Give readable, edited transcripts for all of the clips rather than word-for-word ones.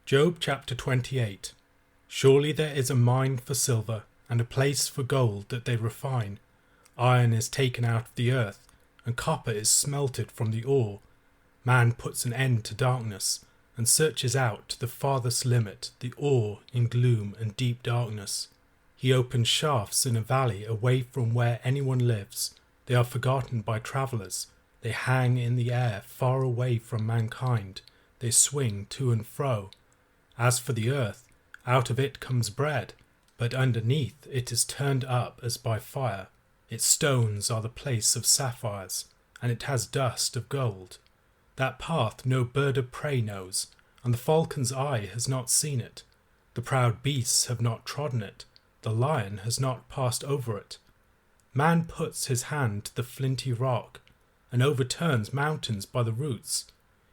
Job chapter 28. Surely there is a mine for silver, and a place for gold that they refine. Iron is taken out of the earth, and copper is smelted from the ore. Man puts an end to darkness, and searches out to the farthest limit the ore in gloom and deep darkness. He opens shafts in a valley away from where anyone lives. They are forgotten by travellers. They hang in the air far away from mankind. They swing to and fro. As for the earth, out of it comes bread, but underneath it is turned up as by fire. Its stones are the place of sapphires, and it has dust of gold. That path no bird of prey knows, and the falcon's eye has not seen it. The proud beasts have not trodden it, the lion has not passed over it. Man puts his hand to the flinty rock, and overturns mountains by the roots.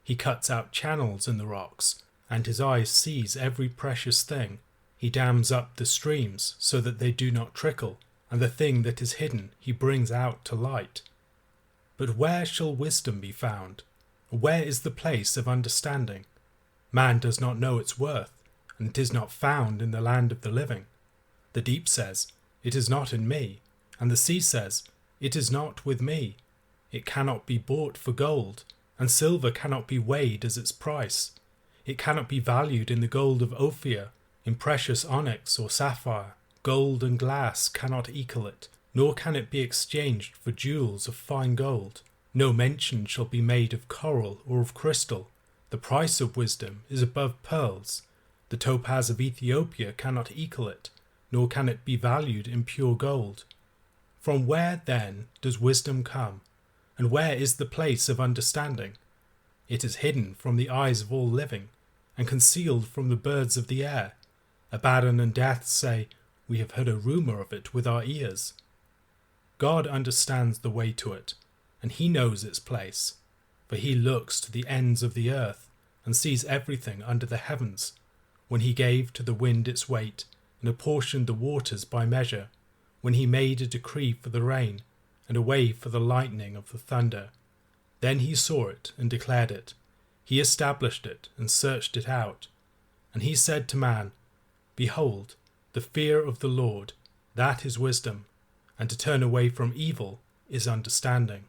He cuts out channels in the rocks, and his eye sees every precious thing. He dams up the streams so that they do not trickle, and the thing that is hidden he brings out to light. But where shall wisdom be found? Where is the place of understanding? Man does not know its worth, and it is not found in the land of the living. The deep says, "It is not in me," and the sea says, "It is not with me." It cannot be bought for gold, and silver cannot be weighed as its price. It cannot be valued in the gold of Ophir, in precious onyx or sapphire. Gold and glass cannot equal it, nor can it be exchanged for jewels of fine gold. No mention shall be made of coral or of crystal. The price of wisdom is above pearls. The topaz of Ethiopia cannot equal it, nor can it be valued in pure gold. From where, then, does wisdom come? And where is the place of understanding? It is hidden from the eyes of all living, and concealed from the birds of the air. Abaddon and Death say, "We have heard a rumour of it with our ears." God understands the way to it, and he knows its place, for he looks to the ends of the earth, and sees everything under the heavens. When he gave to the wind its weight, and apportioned the waters by measure, when he made a decree for the rain, and a way for the lightning of the thunder. Then he saw it and declared it. He established it and searched it out. And he said to man, "Behold, the fear of the Lord, that is wisdom, and to turn away from evil is understanding."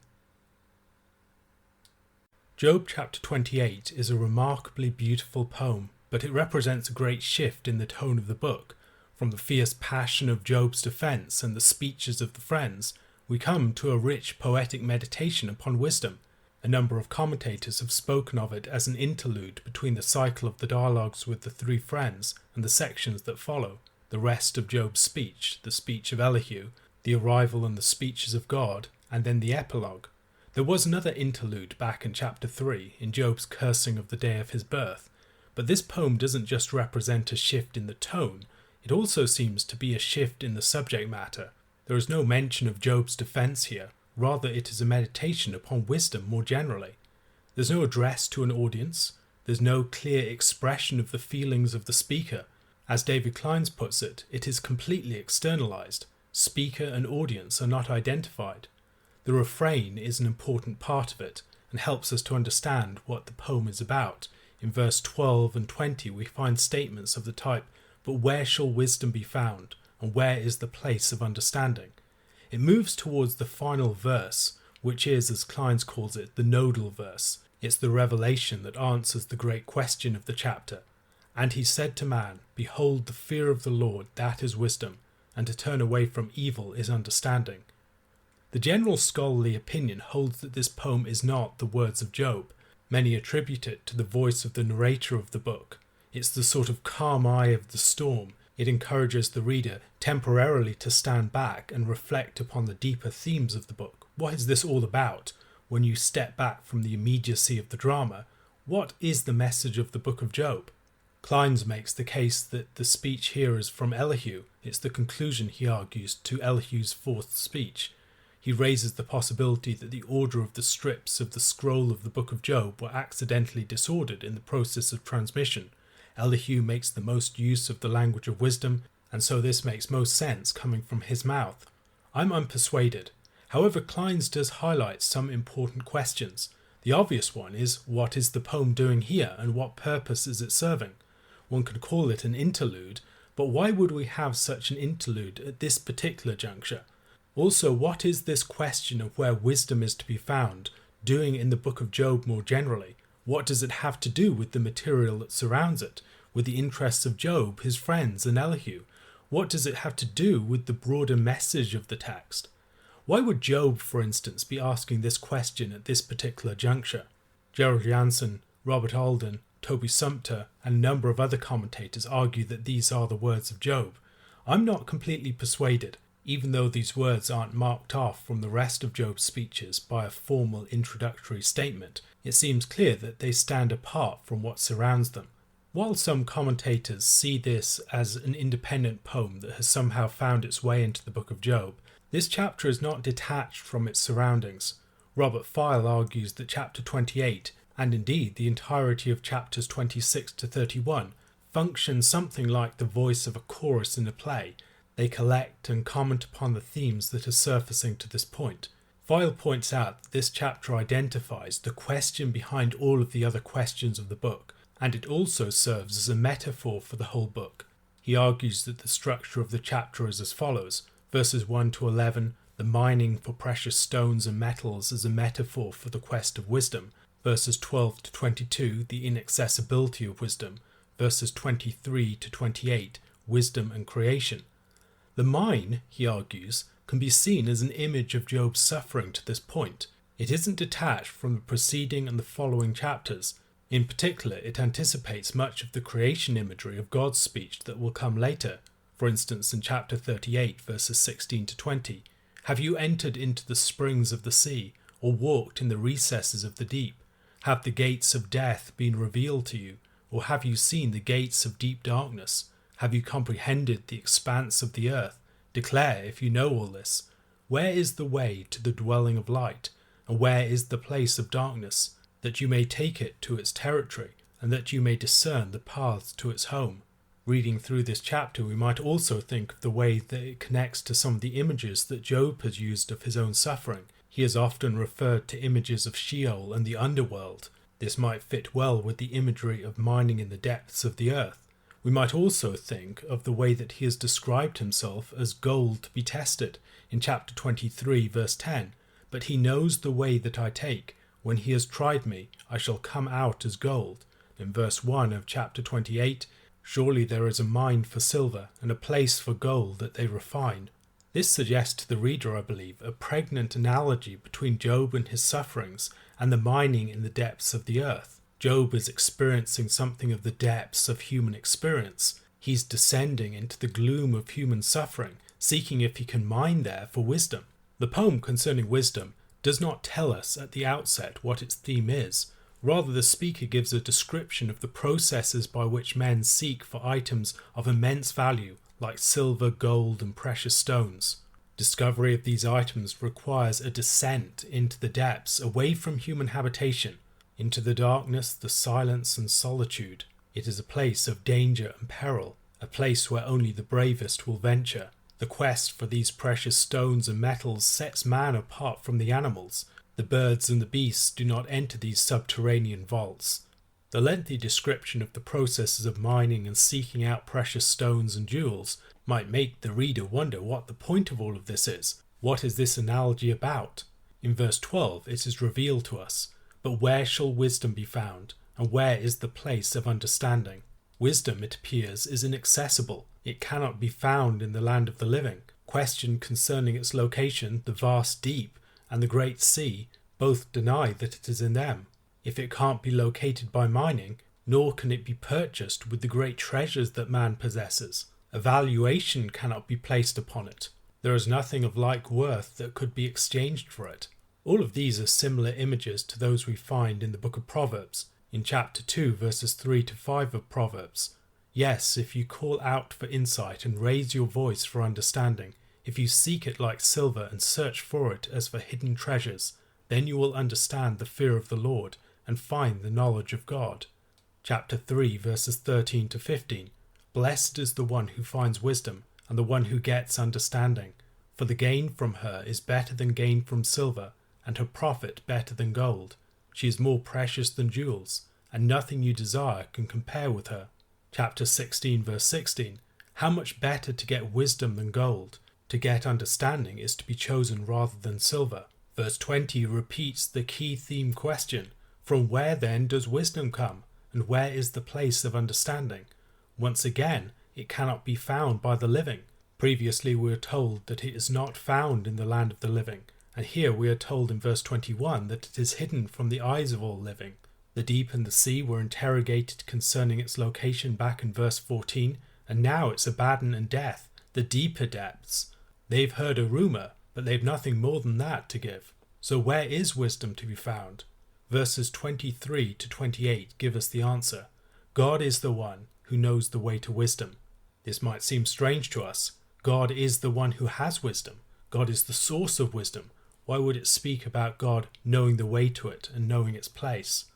Job chapter 28 is a remarkably beautiful poem, but it represents a great shift in the tone of the book. From the fierce passion of Job's defense and the speeches of the friends, we come to a rich poetic meditation upon wisdom. A number of commentators have spoken of it as an interlude between the cycle of the dialogues with the three friends and the sections that follow, the rest of Job's speech, the speech of Elihu, the arrival and the speeches of God, and then the epilogue. There was another interlude back in chapter 3 in Job's cursing of the day of his birth, but this poem doesn't just represent a shift in the tone, it also seems to be a shift in the subject matter. There is no mention of Job's defense here. Rather, it is a meditation upon wisdom more generally. There's no address to an audience. There's no clear expression of the feelings of the speaker. As David Kleins puts it, it is completely externalized. Speaker and audience are not identified. The refrain is an important part of it and helps us to understand what the poem is about. In verse 12 and 20 we find statements of the type, "But where shall wisdom be found? And where is the place of understanding?" It moves towards the final verse, which is, as Kleins calls it, the Nodal Verse. It's the revelation that answers the great question of the chapter. And he said to man, "Behold, the fear of the Lord, that is wisdom, and to turn away from evil is understanding." The general scholarly opinion holds that this poem is not the words of Job. Many attribute it to the voice of the narrator of the book. It's the sort of calm eye of the storm. It encourages the reader temporarily to stand back and reflect upon the deeper themes of the book. What is this all about? When you step back from the immediacy of the drama, what is the message of the book of Job? Kleins makes the case that the speech here is from Elihu. It's the conclusion, he argues, to Elihu's fourth speech. He raises the possibility that the order of the strips of the scroll of the book of Job were accidentally disordered in the process of transmission. Elihu makes the most use of the language of wisdom, and so this makes most sense coming from his mouth. I'm unpersuaded. However, Kleins does highlight some important questions. The obvious one is, what is the poem doing here and what purpose is it serving? one could call it an interlude, but why would we have such an interlude at this particular juncture? Also, what is this question of where wisdom is to be found doing in the book of Job more generally? What does it have to do with the material that surrounds it, with the interests of Job, his friends, and Elihu? What does it have to do with the broader message of the text? Why would Job, for instance, be asking this question at this particular juncture? Gerald Jansen, Robert Alden, Toby Sumpter, and a number of other commentators argue that these are the words of Job. I'm not completely persuaded, even though these words aren't marked off from the rest of Job's speeches by a formal introductory statement. It seems clear that they stand apart from what surrounds them. While some commentators see this as an independent poem that has somehow found its way into the book of Job, this chapter is not detached from its surroundings. Robert File argues that chapter 28, and indeed the entirety of chapters 26 to 31, function something like the voice of a chorus in a play. They collect and comment upon the themes that are surfacing to this point. File points out that this chapter identifies the question behind all of the other questions of the book, and it also serves as a metaphor for the whole book. He argues that the structure of the chapter is as follows. Verses 1 to 11, the mining for precious stones and metals as a metaphor for the quest of wisdom. Verses 12 to 22, the inaccessibility of wisdom. Verses 23 to 28, wisdom and creation. The mine, he argues, can be seen as an image of Job's suffering to this point. It isn't detached from the preceding and the following chapters. In particular, it anticipates much of the creation imagery of God's speech that will come later. For instance, in chapter 38, verses 16 to 20, "Have you entered into the springs of the sea, or walked in the recesses of the deep? Have the gates of death been revealed to you, or have you seen the gates of deep darkness? Have you comprehended the expanse of the earth? Declare if you know all this. Where is the way to the dwelling of light, and where is the place of darkness, that you may take it to its territory, and that you may discern the paths to its home?" Reading through this chapter, we might also think of the way that it connects to some of the images that Job has used of his own suffering. He has often referred to images of Sheol and the underworld. This might fit well with the imagery of mining in the depths of the earth. We might also think of the way that he has described himself as gold to be tested in chapter 23, verse 10. "But he knows the way that I take. When he has tried me, I shall come out as gold." In verse 1 of chapter 28, "Surely there is a mine for silver and a place for gold that they refine." This suggests to the reader, I believe, a pregnant analogy between Job and his sufferings and the mining in the depths of the earth. Job is experiencing something of the depths of human experience. He's descending into the gloom of human suffering, seeking if he can mine there for wisdom. The poem concerning wisdom does not tell us at the outset what its theme is. Rather, the speaker gives a description of the processes by which men seek for items of immense value, like silver, gold, and precious stones. Discovery of these items requires a descent into the depths, away from human habitation, into the darkness, the silence, and solitude. It is a place of danger and peril, a place where only the bravest will venture. The quest for these precious stones and metals sets man apart from the animals. The birds and the beasts do not enter these subterranean vaults. The lengthy description of the processes of mining and seeking out precious stones and jewels might make the reader wonder what the point of all of this is. What is this analogy about? In verse 12 it is revealed to us, "But where shall wisdom be found, and where is the place of understanding?" Wisdom, it appears, is inaccessible. It cannot be found in the land of the living. Question concerning its location, the vast deep, and the great sea, both deny that it is in them. If it can't be located by mining, nor can it be purchased with the great treasures that man possesses, a valuation cannot be placed upon it. There is nothing of like worth that could be exchanged for it. All of these are similar images to those we find in the book of Proverbs, in chapter 2, verses 3 to 5 of Proverbs. "Yes, if you call out for insight and raise your voice for understanding, if you seek it like silver and search for it as for hidden treasures, then you will understand the fear of the Lord and find the knowledge of God." Chapter 3, verses 13 to 15. "Blessed is the one who finds wisdom, and the one who gets understanding. For the gain from her is better than gain from silver, and her profit better than gold. She is more precious than jewels, and nothing you desire can compare with her." chapter 16 verse 16, how much better to get wisdom than gold. To get understanding is to be chosen rather than silver. Verse 20 repeats the key theme question, from where then does wisdom come, and where is the place of understanding? Once again, it cannot be found by the living. Previously we were told that it is not found in the land of the living, and here we are told in verse 21 that it is hidden from the eyes of all living. The deep and the sea were interrogated concerning its location back in verse 14, and now it's Abaddon and death, the deeper depths. They've heard a rumour, but they've nothing more than that to give. So where is wisdom to be found? Verses 23 to 28 give us the answer. God is the one who knows the way to wisdom. This might seem strange to us. God is the one who has wisdom. God is the source of wisdom. Why would it speak about God knowing the way to it and knowing its place?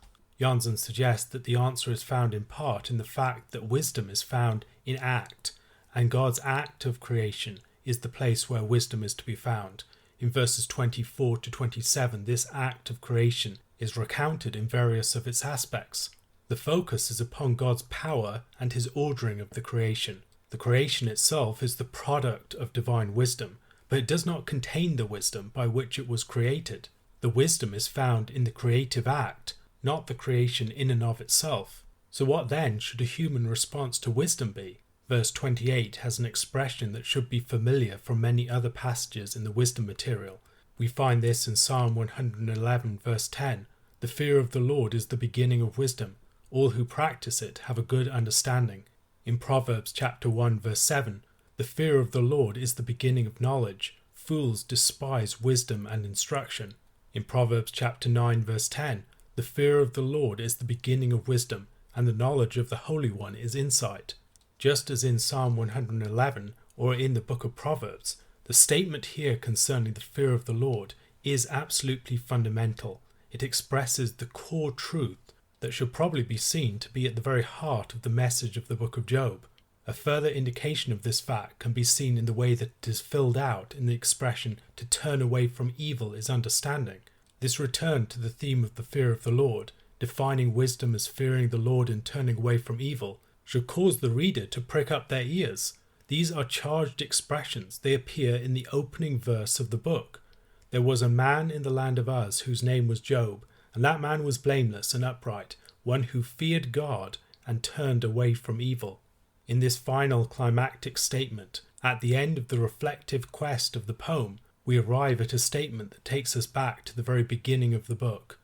Janssen suggests that the answer is found in part in the fact that wisdom is found in act, and God's act of creation is the place where wisdom is to be found. In verses 24 to 27, this act of creation is recounted in various of its aspects. The focus is upon God's power and his ordering of the creation. The creation itself is the product of divine wisdom, but it does not contain the wisdom by which it was created. The wisdom is found in the creative act, not the creation in and of itself. So what then should a human response to wisdom be? Verse 28 has an expression that should be familiar from many other passages in the wisdom material. We find this in Psalm 111 verse 10. The fear of the Lord is the beginning of wisdom. All who practice it have a good understanding. In Proverbs chapter 1 verse 7, the fear of the Lord is the beginning of knowledge. Fools despise wisdom and instruction. In Proverbs chapter 9 verse 10, the fear of the Lord is the beginning of wisdom, and the knowledge of the Holy One is insight. Just as in Psalm 111 or in the book of Proverbs, the statement here concerning the fear of the Lord is absolutely fundamental. It expresses the core truth that should probably be seen to be at the very heart of the message of the book of Job. A further indication of this fact can be seen in the way that it is filled out in the expression to turn away from evil is understanding. This return to the theme of the fear of the Lord, defining wisdom as fearing the Lord and turning away from evil, should cause the reader to prick up their ears. These are charged expressions. They appear in the opening verse of the book. There was a man in the land of Uz whose name was Job, and that man was blameless and upright, one who feared God and turned away from evil. In this final climactic statement, at the end of the reflective quest of the poem, we arrive at a statement that takes us back to the very beginning of the book.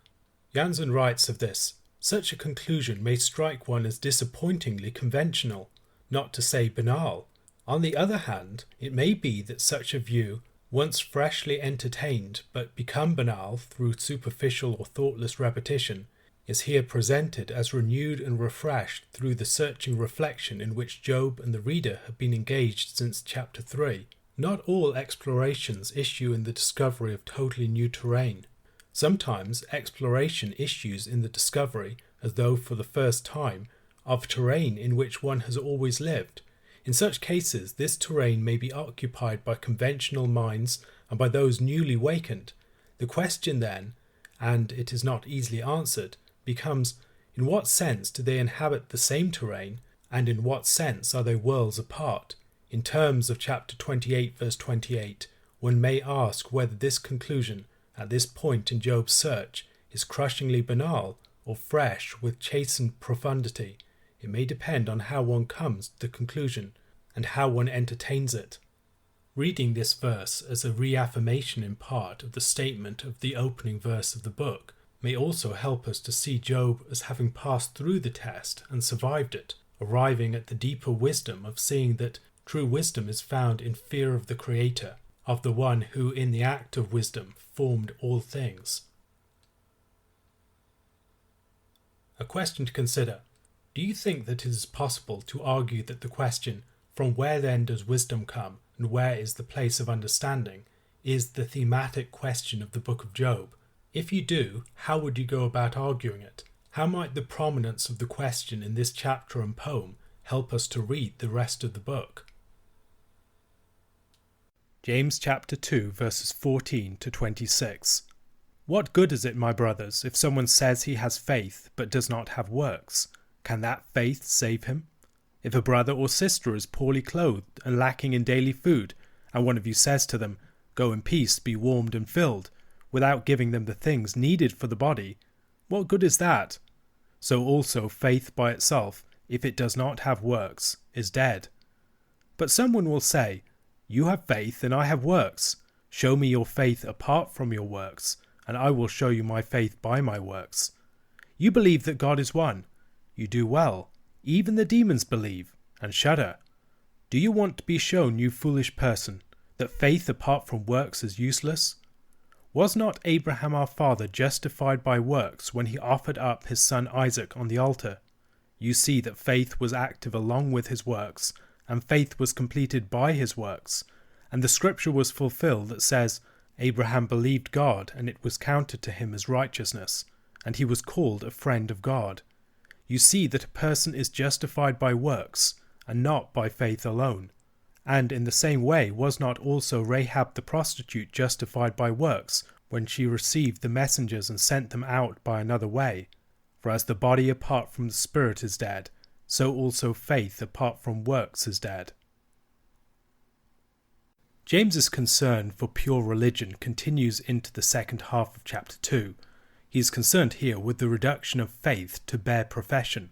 Janssen writes of this, such a conclusion may strike one as disappointingly conventional, not to say banal. On the other hand, it may be that such a view, once freshly entertained but become banal through superficial or thoughtless repetition, is here presented as renewed and refreshed through the searching reflection in which Job and the reader have been engaged since chapter 3. Not all explorations issue in the discovery of totally new terrain. Sometimes exploration issues in the discovery, as though for the first time, of terrain in which one has always lived. In such cases, this terrain may be occupied by conventional minds and by those newly wakened. The question then, and it is not easily answered, becomes, in what sense do they inhabit the same terrain, and in what sense are they worlds apart? In terms of chapter 28 verse 28, one may ask whether this conclusion, at this point in Job's search, is crushingly banal or fresh with chastened profundity. It may depend on how one comes to the conclusion and how one entertains it. Reading this verse as a reaffirmation in part of the statement of the opening verse of the book may also help us to see Job as having passed through the test and survived it, arriving at the deeper wisdom of seeing that true wisdom is found in fear of the Creator, of the one who in the act of wisdom formed all things. A question to consider. Do you think that it is possible to argue that the question, from where then does wisdom come and where is the place of understanding, is the thematic question of the book of Job? If you do, how would you go about arguing it? How might the prominence of the question in this chapter and poem help us to read the rest of the book? James chapter 2 verses 14 to 26. What good is it, my brothers, if someone says he has faith but does not have works? Can that faith save him? If a brother or sister is poorly clothed and lacking in daily food, and one of you says to them, 'Go in peace, be warmed and filled,' without giving them the things needed for the body, what good is that? So also faith by itself, if it does not have works, is dead. But someone will say, 'You have faith and I have works. Show me your faith apart from your works, and I will show you my faith by my works.' You believe that God is one. You do well. Even the demons believe and shudder. Do you want to be shown, you foolish person, that faith apart from works is useless? Was not Abraham our father justified by works when he offered up his son Isaac on the altar? You see that faith was active along with his works, and faith was completed by his works. And the scripture was fulfilled that says, 'Abraham believed God, and it was counted to him as righteousness, and he was called a friend of God.' You see that a person is justified by works, and not by faith alone. And in the same way was not also Rahab the prostitute justified by works, when she received the messengers and sent them out by another way? For as the body apart from the spirit is dead, so also faith apart from works is dead." James's concern for pure religion continues into the second half of chapter 2. He is concerned here with the reduction of faith to bare profession.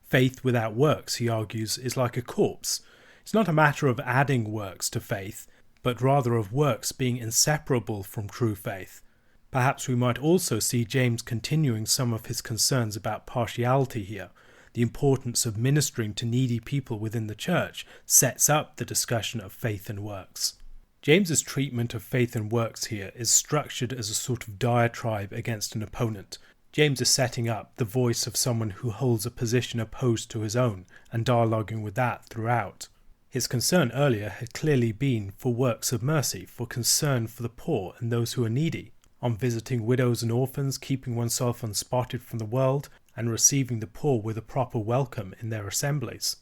Faith without works, he argues, is like a corpse. It's not a matter of adding works to faith, but rather of works being inseparable from true faith. Perhaps we might also see James continuing some of his concerns about partiality here. The importance of ministering to needy people within the church sets up the discussion of faith and works. James's treatment of faith and works here is structured as a sort of diatribe against an opponent. James is setting up the voice of someone who holds a position opposed to his own and dialoguing with that throughout. His concern earlier had clearly been for works of mercy, for concern for the poor and those who are needy, on visiting widows and orphans, keeping oneself unspotted from the world, and receiving the poor with a proper welcome in their assemblies.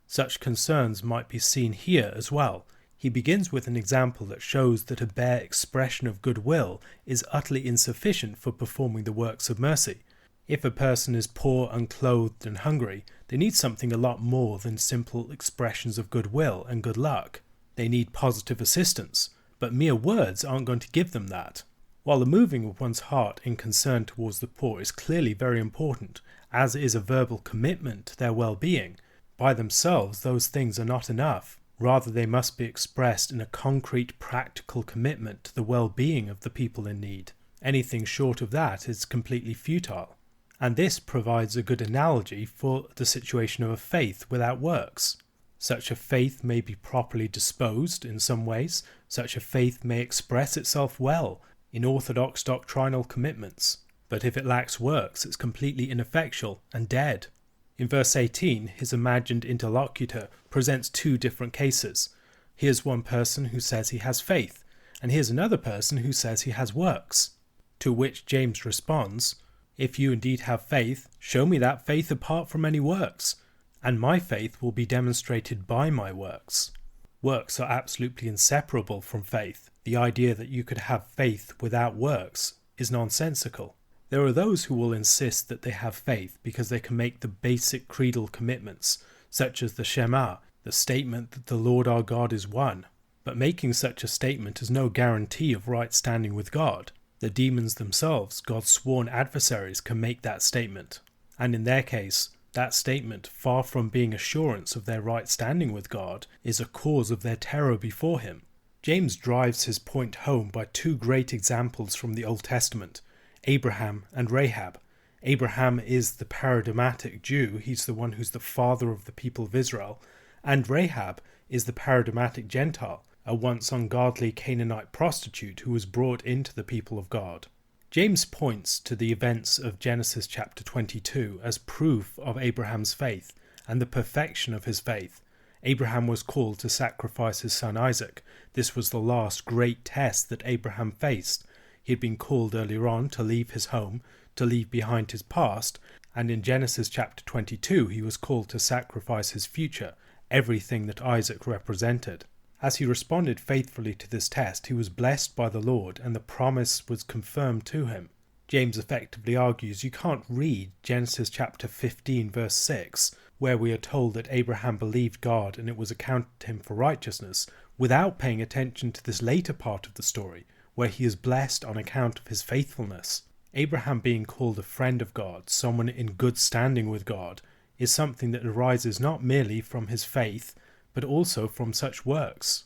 Such concerns might be seen here as well. He begins with an example that shows that a bare expression of goodwill is utterly insufficient for performing the works of mercy. If a person is poor, unclothed, and hungry, they need something a lot more than simple expressions of goodwill and good luck. They need positive assistance, but mere words aren't going to give them that. While the moving of one's heart in concern towards the poor is clearly very important, as is a verbal commitment to their well-being, by themselves those things are not enough. Rather, they must be expressed in a concrete, practical commitment to the well-being of the people in need. Anything short of that is completely futile. And this provides a good analogy for the situation of a faith without works. Such a faith may be properly disposed in some ways. Such a faith may express itself well in orthodox doctrinal commitments. But if it lacks works, it's completely ineffectual and dead. In verse 18, his imagined interlocutor presents two different cases. Here's one person who says he has faith, and here's another person who says he has works. To which James responds, "If you indeed have faith, show me that faith apart from any works, and my faith will be demonstrated by my works." Works are absolutely inseparable from faith. The idea that you could have faith without works is nonsensical. There are those who will insist that they have faith because they can make the basic creedal commitments, such as the Shema, the statement that the Lord our God is one. But making such a statement is no guarantee of right standing with God. The demons themselves, God's sworn adversaries, can make that statement. And in their case, that statement, far from being assurance of their right standing with God, is a cause of their terror before him. James drives his point home by two great examples from the Old Testament, Abraham and Rahab. Abraham is the paradigmatic Jew, he's the one who's the father of the people of Israel, and Rahab is the paradigmatic Gentile, a once ungodly Canaanite prostitute who was brought into the people of God. James points to the events of Genesis chapter 22 as proof of Abraham's faith and the perfection of his faith. Abraham was called to sacrifice his son Isaac. This was the last great test that Abraham faced. He had been called earlier on to leave his home, to leave behind his past, and in Genesis chapter 22 he was called to sacrifice his future, everything that Isaac represented. As he responded faithfully to this test, he was blessed by the Lord, and the promise was confirmed to him. James effectively argues you can't read Genesis chapter 15 verse 6 where we are told that Abraham believed God and it was accounted to him for righteousness, without paying attention to this later part of the story, where he is blessed on account of his faithfulness. Abraham being called a friend of God, someone in good standing with God, is something that arises not merely from his faith, but also from such works.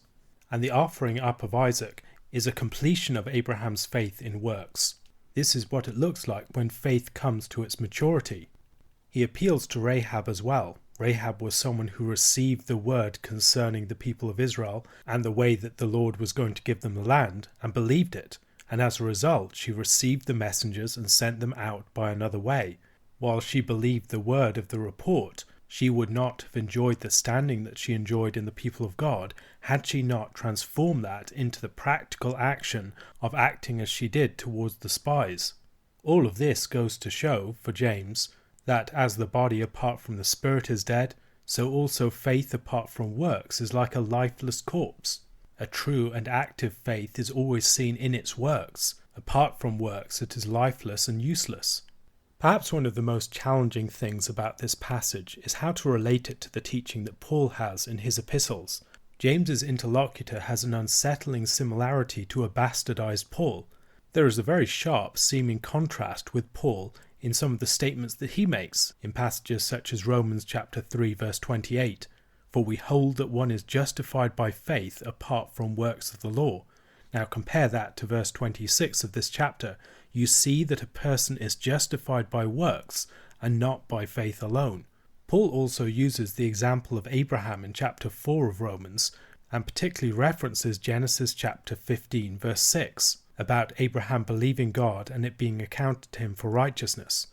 And the offering up of Isaac is a completion of Abraham's faith in works. This is what it looks like when faith comes to its maturity. He appeals to Rahab as well. Rahab was someone who received the word concerning the people of Israel and the way that the Lord was going to give them the land, and believed it, and as a result she received the messengers and sent them out by another way. While she believed the word of the report, she would not have enjoyed the standing that she enjoyed in the people of God had she not transformed that into the practical action of acting as she did towards the spies. All of this goes to show, for James, that as the body apart from the spirit is dead, so also faith apart from works is like a lifeless corpse. A true and active faith is always seen in its works. Apart from works, it is lifeless and useless. Perhaps one of the most challenging things about this passage is how to relate it to the teaching that Paul has in his epistles. James's interlocutor has an unsettling similarity to a bastardized Paul. There is a very sharp seeming contrast with Paul in some of the statements that he makes in passages such as Romans chapter 3 verse 28, "For we hold that one is justified by faith apart from works of the law." Now compare that to verse 26 of this chapter. You see that a person is justified by works and not by faith alone. Paul also uses the example of Abraham in chapter 4 of Romans, and particularly references Genesis chapter 15 verse 6 about Abraham believing God and it being accounted to him for righteousness.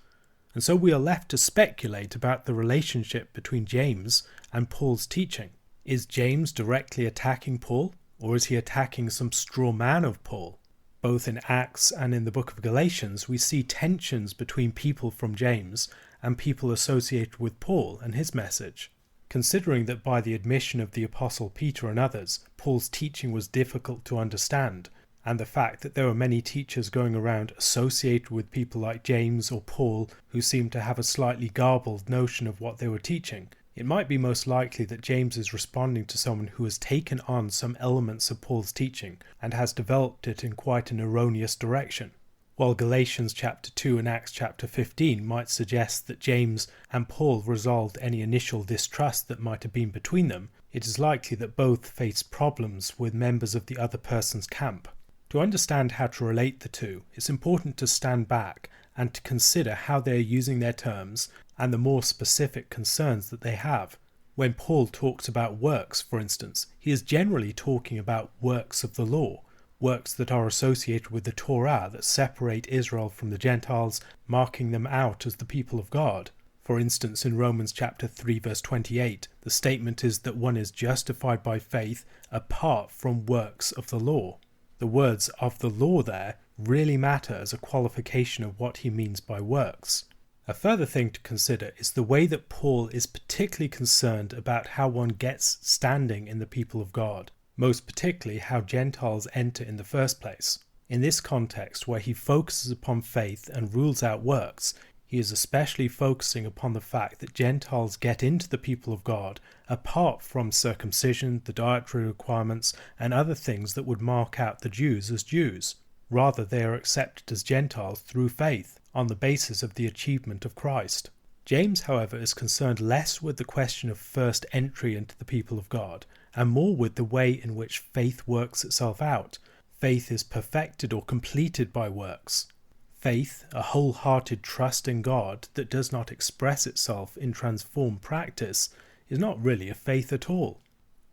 And so we are left to speculate about the relationship between James and Paul's teaching. Is James directly attacking Paul, or is he attacking some straw man of Paul? Both in Acts and in the book of Galatians, we see tensions between people from James and people associated with Paul and his message. Considering that by the admission of the Apostle Peter and others, Paul's teaching was difficult to understand, and the fact that there were many teachers going around associated with people like James or Paul who seemed to have a slightly garbled notion of what they were teaching, it might be most likely that James is responding to someone who has taken on some elements of Paul's teaching and has developed it in quite an erroneous direction. While Galatians chapter 2 and Acts chapter 15 might suggest that James and Paul resolved any initial distrust that might have been between them, it is likely that both faced problems with members of the other person's camp. To understand how to relate the two, it's important to stand back and to consider how they are using their terms and the more specific concerns that they have. When Paul talks about works, for instance, he is generally talking about works of the law, works that are associated with the Torah that separate Israel from the Gentiles, marking them out as the people of God. For instance, in Romans chapter 3 verse 28, the statement is that one is justified by faith apart from works of the law. The words "of the law" there really matter as a qualification of what he means by works. A further thing to consider is the way that Paul is particularly concerned about how one gets standing in the people of God, most particularly how Gentiles enter in the first place. In this context, where he focuses upon faith and rules out works, he is especially focusing upon the fact that Gentiles get into the people of God apart from circumcision, the dietary requirements, and other things that would mark out the Jews as Jews. Rather, they are accepted as Gentiles through faith, on the basis of the achievement of Christ. James, however, is concerned less with the question of first entry into the people of God, and more with the way in which faith works itself out. Faith is perfected or completed by works. Faith, a wholehearted trust in God that does not express itself in transformed practice, is not really a faith at all.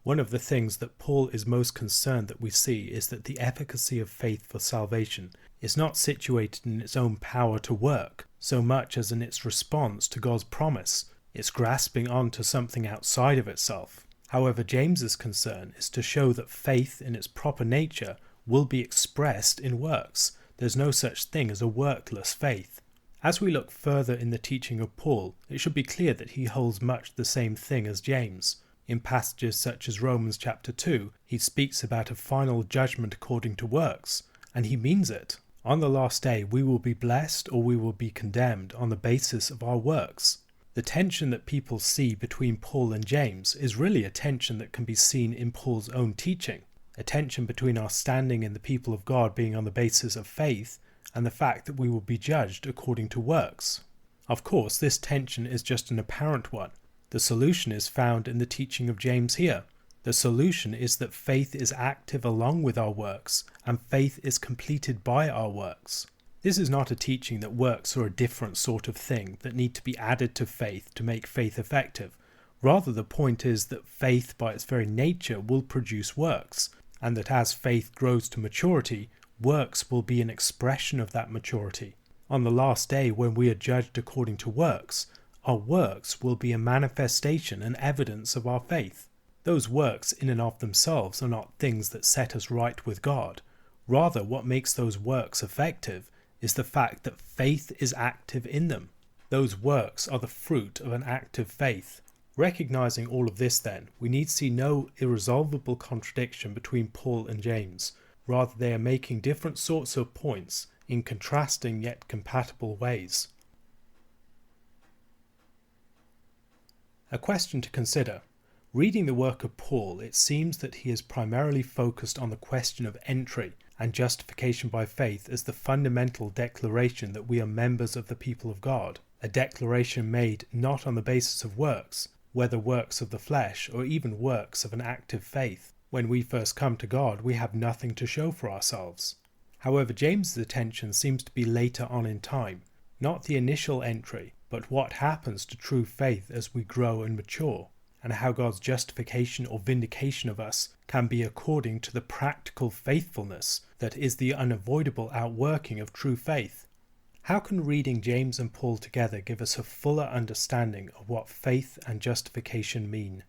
One of the things that Paul is most concerned that we see is that the efficacy of faith for salvation is not situated in its own power to work, so much as in its response to God's promise, its grasping on to something outside of itself. However, James's concern is to show that faith in its proper nature will be expressed in works. There's no such thing as a workless faith. As we look further in the teaching of Paul, it should be clear that he holds much the same thing as James. In passages such as Romans chapter 2, he speaks about a final judgment according to works, and he means it. On the last day, we will be blessed or we will be condemned on the basis of our works. The tension that people see between Paul and James is really a tension that can be seen in Paul's own teaching, a tension between our standing in the people of God being on the basis of faith and the fact that we will be judged according to works. Of course, this tension is just an apparent one. The solution is found in the teaching of James here. The solution is that faith is active along with our works, and faith is completed by our works. This is not a teaching that works are a different sort of thing that need to be added to faith to make faith effective. Rather, the point is that faith by its very nature will produce works, and that as faith grows to maturity, works will be an expression of that maturity. On the last day, when we are judged according to works, our works will be a manifestation and evidence of our faith. Those works in and of themselves are not things that set us right with God. Rather, what makes those works effective is the fact that faith is active in them. Those works are the fruit of an active faith. Recognizing all of this then, we need see no irresolvable contradiction between Paul and James. Rather, they are making different sorts of points in contrasting yet compatible ways. A question to consider. Reading the work of Paul, it seems that he is primarily focused on the question of entry and justification by faith as the fundamental declaration that we are members of the people of God, a declaration made not on the basis of works, whether works of the flesh or even works of an active faith. When we first come to God, we have nothing to show for ourselves. However, James's attention seems to be later on in time, not the initial entry, but what happens to true faith as we grow and mature, and how God's justification or vindication of us can be according to the practical faithfulness that is the unavoidable outworking of true faith. How can reading James and Paul together give us a fuller understanding of what faith and justification mean?